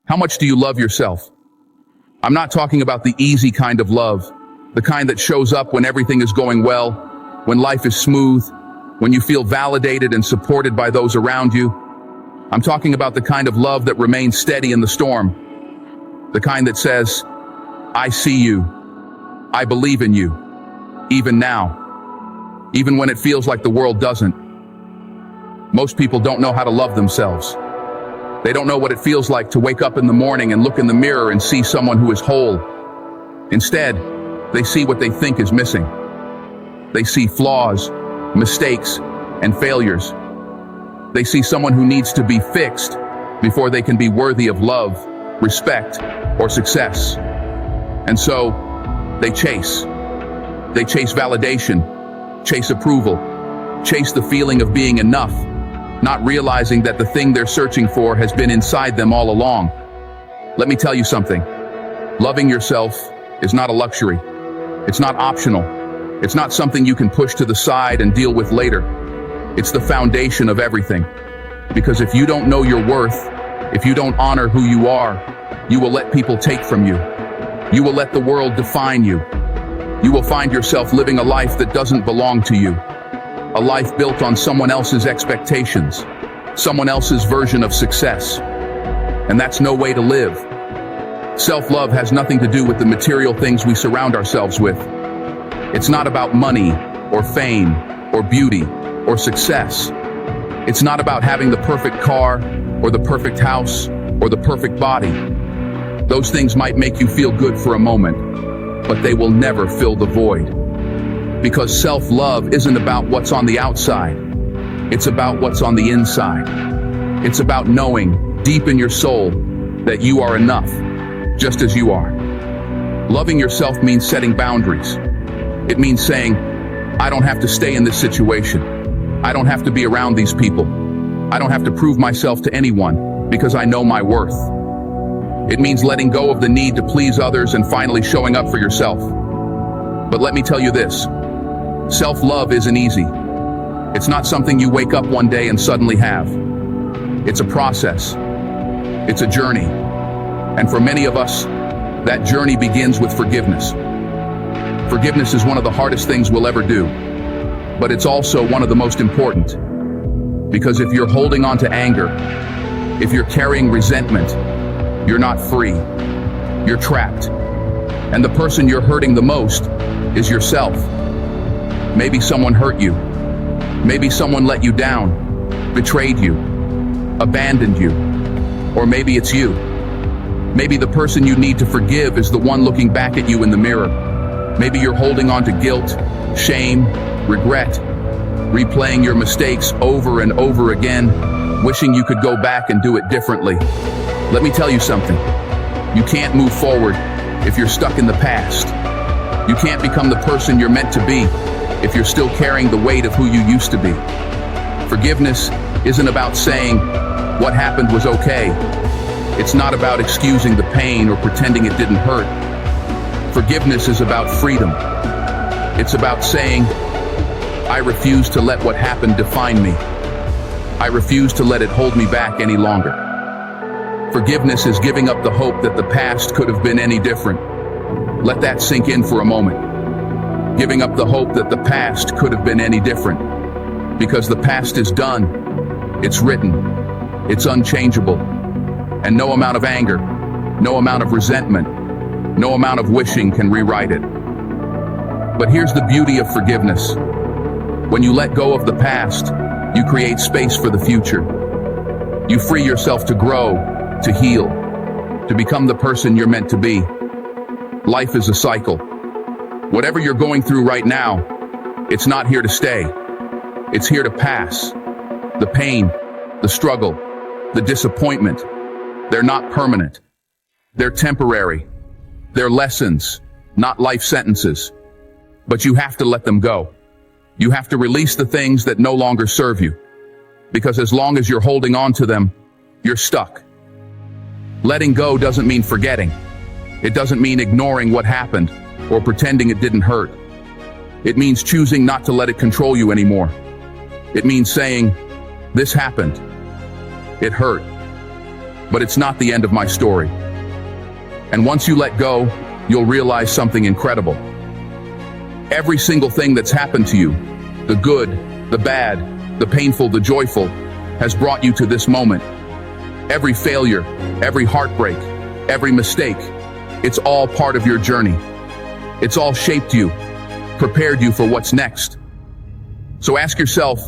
How much do you love yourself? I'm not talking about the easy kind of love, the kind that shows up when everything is going well, when life is smooth, when you feel validated and supported by those around you. I'm talking about the kind of love that remains steady in the storm, the kind that says, I see you, I believe in you, even now, even when it feels like the world doesn't. Most people don't know how to love themselves. They don't know what it feels like to wake up in the morning and look in the mirror and see someone who is whole. Instead, they see what they think is missing. They see flaws, mistakes, and failures. They see someone who needs to be fixed before they can be worthy of love, respect, or success. And so, they chase. They chase validation, chase approval, chase the feeling of being enough, not realizing that the thing they're searching for has been inside them all along. Let me tell you something. Loving yourself is not a luxury. It's not optional. It's not something you can push to the side and deal with later. It's the foundation of everything. Because if you don't know your worth, if you don't honor who you are, you will let people take from you. You will let the world define you. You will find yourself living a life that doesn't belong to you. A life built on someone else's expectations, someone else's version of success. And that's no way to live. Self-love has nothing to do with the material things we surround ourselves with. It's not about money, or fame, or beauty, or success. It's not about having the perfect car, or the perfect house, or the perfect body. Those things might make you feel good for a moment, but they will never fill the void. Because self-love isn't about what's on the outside. It's about what's on the inside. It's about knowing, deep in your soul, that you are enough, just as you are. Loving yourself means setting boundaries. It means saying, I don't have to stay in this situation. I don't have to be around these people. I don't have to prove myself to anyone, because I know my worth. It means letting go of the need to please others and finally showing up for yourself. But let me tell you this. Self-love isn't easy. It's not something you wake up one day and suddenly have. It's a process. It's a journey. And for many of us, that journey begins with forgiveness. Forgiveness is one of the hardest things we'll ever do, but it's also one of the most important. Because if you're holding on to anger, if you're carrying resentment, you're not free. You're trapped. And the person you're hurting the most is yourself. Maybe someone hurt you. Maybe someone let you down, betrayed you, abandoned you. Or maybe it's you. Maybe the person you need to forgive is the one looking back at you in the mirror. Maybe you're holding on to guilt, shame, regret, replaying your mistakes over and over again, wishing you could go back and do it differently. Let me tell you something. You can't move forward if you're stuck in the past. You can't become the person you're meant to be if you're still carrying the weight of who you used to be. Forgiveness isn't about saying, what happened was okay. It's not about excusing the pain or pretending it didn't hurt. Forgiveness is about freedom. It's about saying, I refuse to let what happened define me. I refuse to let it hold me back any longer. Forgiveness is giving up the hope that the past could have been any different. Let that sink in for a moment. Giving up the hope that the past could have been any different. Because the past is done. It's written. It's unchangeable. And no amount of anger, no amount of resentment, no amount of wishing can rewrite it. But here's the beauty of forgiveness. When you let go of the past, you create space for the future. You free yourself to grow, to heal, to become the person you're meant to be. Life is a cycle. Whatever you're going through right now, it's not here to stay. It's here to pass. The pain, the struggle, the disappointment, they're not permanent. They're temporary. They're lessons, not life sentences. But you have to let them go. You have to release the things that no longer serve you. Because as long as you're holding on to them, you're stuck. Letting go doesn't mean forgetting. It doesn't mean ignoring what happened or pretending it didn't hurt. It means choosing not to let it control you anymore. It means saying, this happened. It hurt. but it's not the end of my story. And once you let go, you'll realize something incredible. Every single thing that's happened to you, the good, the bad, the painful, the joyful, has brought you to this moment. Every failure, every heartbreak, every mistake, it's all part of your journey. It's all shaped you, prepared you for what's next. So ask yourself,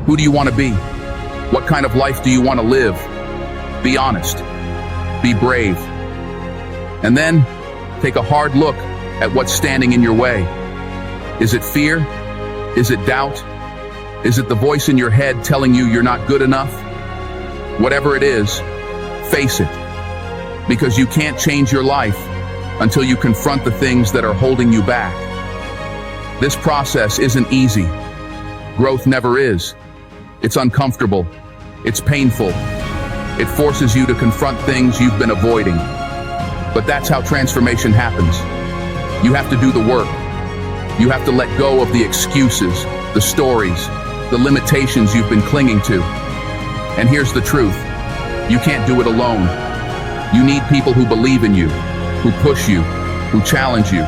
who do you want to be? What kind of life do you want to live? Be honest. Be brave. And then, take a hard look at what's standing in your way. Is it fear? Is it doubt? Is it the voice in your head telling you you're not good enough? Whatever it is, face it. Because you can't change your life until you confront the things that are holding you back. This process isn't easy. Growth never is. It's uncomfortable. It's painful. It forces you to confront things you've been avoiding. But that's how transformation happens. You have to do the work. You have to let go of the excuses, the stories, the limitations you've been clinging to. And here's the truth. You can't do it alone. You need people who believe in you, who push you, who challenge you.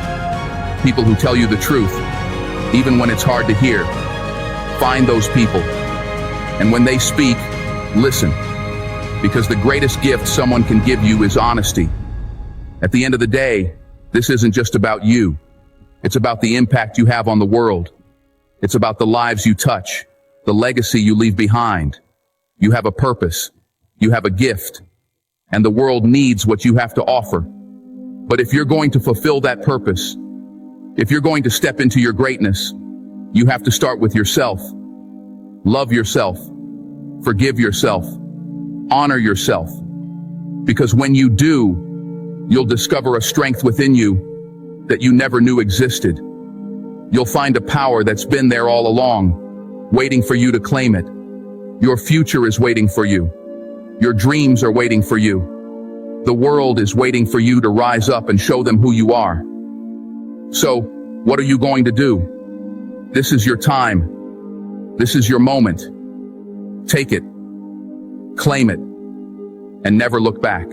People who tell you the truth, even when it's hard to hear. Find those people. And when they speak, listen. Because the greatest gift someone can give you is honesty. At the end of the day, this isn't just about you. It's about the impact you have on the world. It's about the lives you touch, the legacy you leave behind. You have a purpose. You have a gift. And the world needs what you have to offer. But if you're going to fulfill that purpose, if you're going to step into your greatness, you have to start with yourself. Love yourself. Forgive yourself. Honor yourself. Because when you do, you'll discover a strength within you that you never knew existed. You'll find a power that's been there all along, waiting for you to claim it. Your future is waiting for you. Your dreams are waiting for you. The world is waiting for you to rise up and show them who you are. So, what are you going to do? This is your time. This is your moment. Take it, claim it, and never look back.